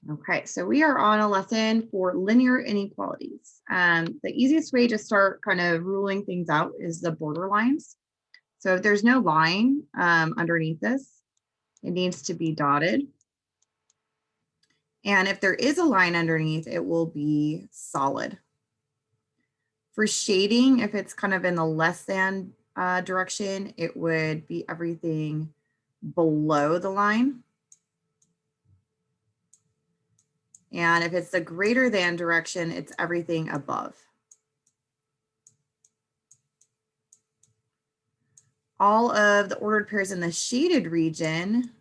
Okay, so we are on a lesson for linear inequalities. The easiest way to start kind of ruling things out is the border lines. So if there's no line underneath this, it needs to be dotted. And if there is a line underneath, it will be solid. For shading, if it's kind of in the less than direction, it would be everything below the line. And if it's the greater than direction, it's everything above. All of the ordered pairs in the shaded region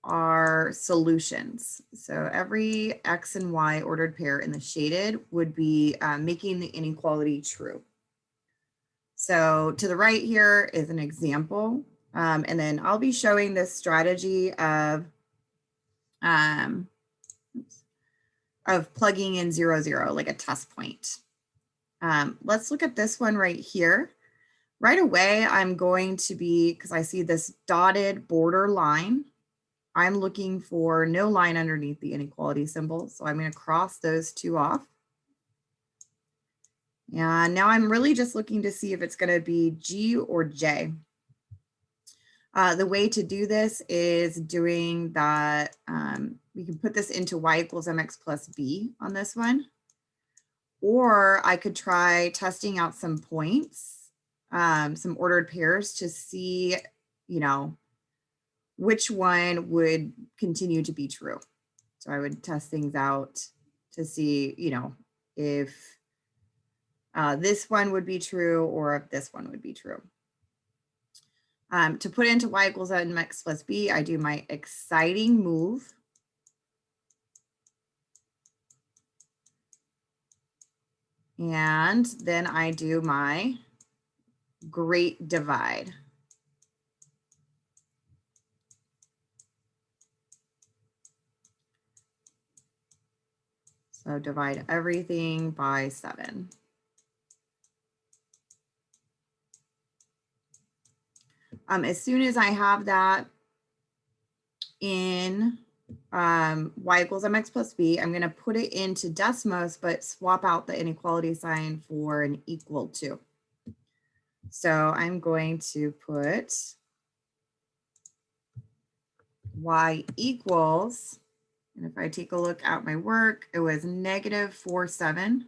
are solutions. So every X and Y ordered pair in the shaded would be making the inequality true. So to the right here is an example. And then I'll be showing this strategy of plugging in 0, 0, like a test point. Let's look at this one right here. Right away, I'm going to be, because I see this dotted border line, I'm looking for no line underneath the inequality symbol. So I'm going to cross those two off. And now I'm really just looking to see if it's going to be G or J. The way to do this is doing that. We can put this into y equals mx plus b on this one. Or I could try testing out some points, some ordered pairs to see, which one would continue to be true. So I would test things out to see, if this one would be true or if this one would be true. To put into y equals mx plus b, I do my exciting move. And then I do my great divide. So divide everything by 7. As soon as I have that in y equals mx plus b, I'm going to put it into Desmos, but swap out the inequality sign for an equal to. So I'm going to put y equals, and if I take a look at my work, it was -4/7,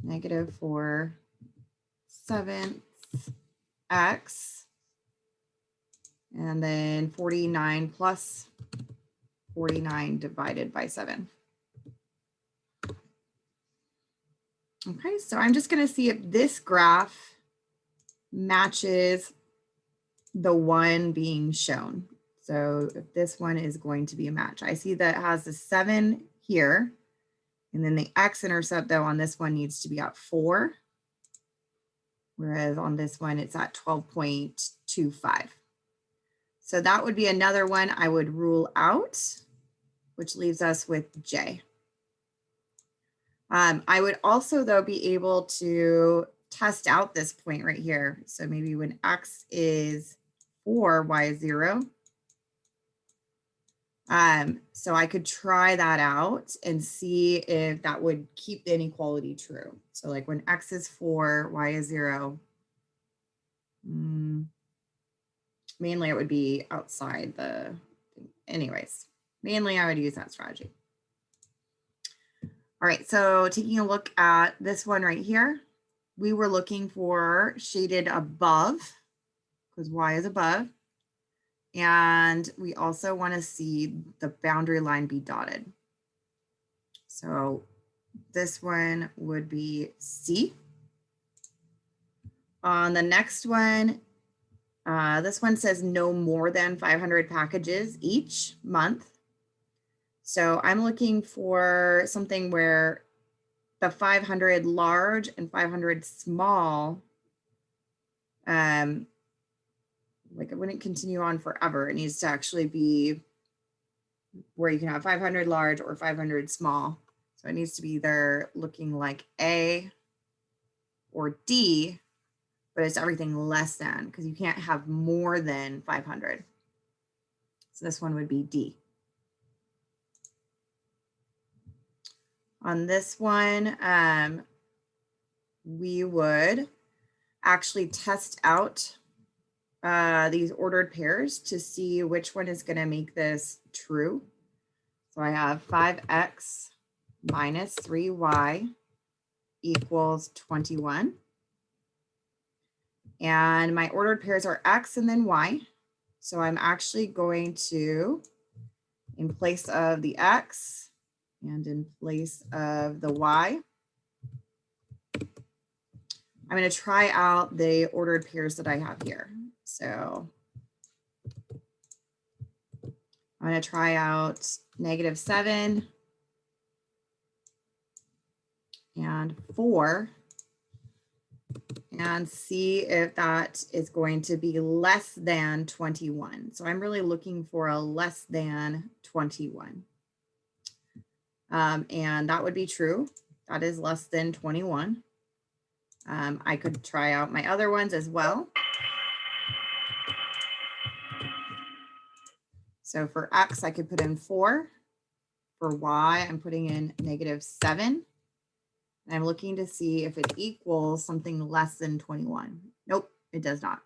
-4/7 x, and then 49 plus 49 divided by 7. Okay, so I'm just going to see if this graph matches the one being shown. So if this one is going to be a match. I see that it has the 7 here, and then the x-intercept though on this one needs to be at 4, whereas on this one it's at 12.25. So that would be another one I would rule out, which leaves us with J. I would also though be able to test out this point right here. So maybe when x is 4, y is 0. So I could try that out and see if that would keep the inequality true. So like when x is 4, y is 0, mainly it would be outside the, anyways, mainly I would use that strategy. All right, so taking a look at this one right here, we were looking for shaded above because y is above. And we also want to see the boundary line be dotted. So this one would be C. On the next one, this one says no more than 500 packages each month. So I'm looking for something where the 500 large and 500 small, like it wouldn't continue on forever. It needs to actually be where you can have 500 large or 500 small. So it needs to be either looking like A or D, but it's everything less than, because you can't have more than 500. So this one would be D. On this one, we would actually test out these ordered pairs to see which one is going to make this true. So I have 5x minus 3y equals 21. And my ordered pairs are x and then y. So I'm actually going to, in place of the x and in place of the y, I'm going to try out the ordered pairs that I have here. So I'm going to try out -7 and 4 and see if that is going to be less than 21. So I'm really looking for a less than 21. And that would be true. That is less than 21. I could try out my other ones as well. So for x, I could put in 4. For y, I'm putting in -7. And I'm looking to see if it equals something less than 21. Nope, it does not.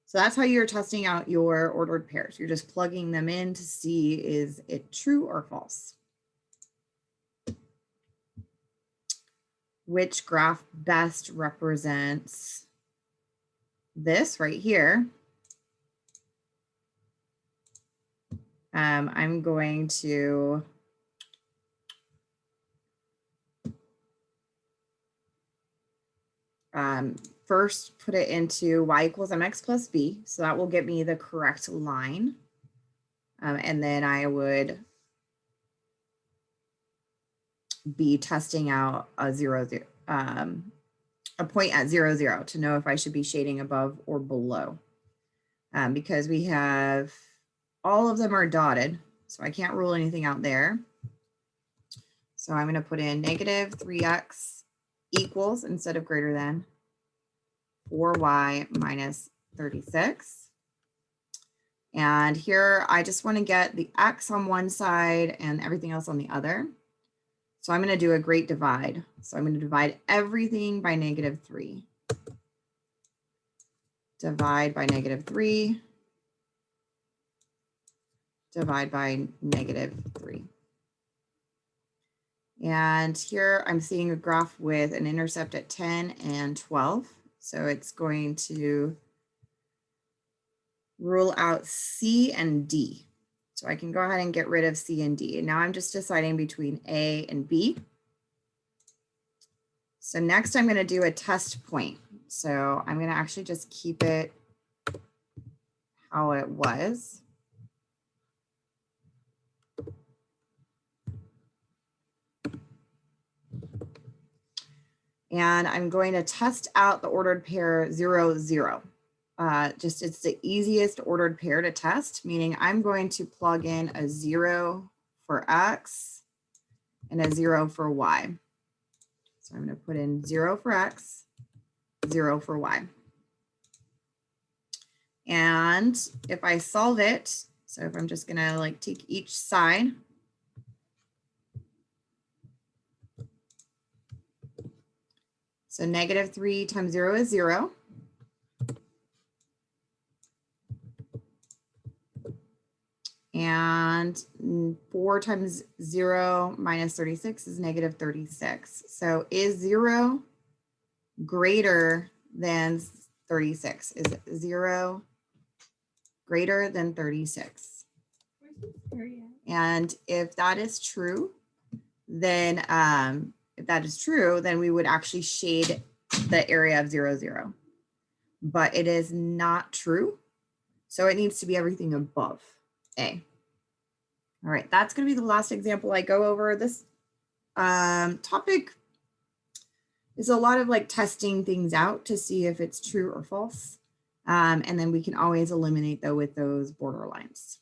So that's how you're testing out your ordered pairs. You're just plugging them in to see, is it true or false? Which graph best represents this right here? I'm going to first put it into y equals mx plus b. So that will get me the correct line. And then I would be testing out a a point at 0, 0 to know if I should be shading above or below. Because we have, all of them are dotted, so I can't rule anything out there. So I'm going to put in -3x equals, instead of greater than, 4y minus 36. And here I just want to get the x on one side and everything else on the other. So I'm going to do a great divide. So I'm going to divide everything by -3. Divide by -3. Divide by -3. And here I'm seeing a graph with an intercept at 10 and 12. So it's going to rule out C and D. So I can go ahead and get rid of C and D. And now I'm just deciding between A and B. So next I'm going to do a test point. So I'm going to actually just keep it how it was. And I'm going to test out the ordered pair 0, 0. Just it's the easiest ordered pair to test, meaning I'm going to plug in a 0 for x and a 0 for y. So I'm going to put in 0 for x, 0 for y. And if I solve it, so if I'm just going to like take each side, so -3 times 0 is 0. And 4 times 0 minus 36 is -36. So is 0 greater than 36? Is 0 greater than 36? And if that is true, then we would actually shade the area of 0, 0. But it is not true. So it needs to be everything above A. All right, that's going to be the last example I go over. This topic is a lot of like testing things out to see if it's true or false. And then we can always eliminate though with those borderlines.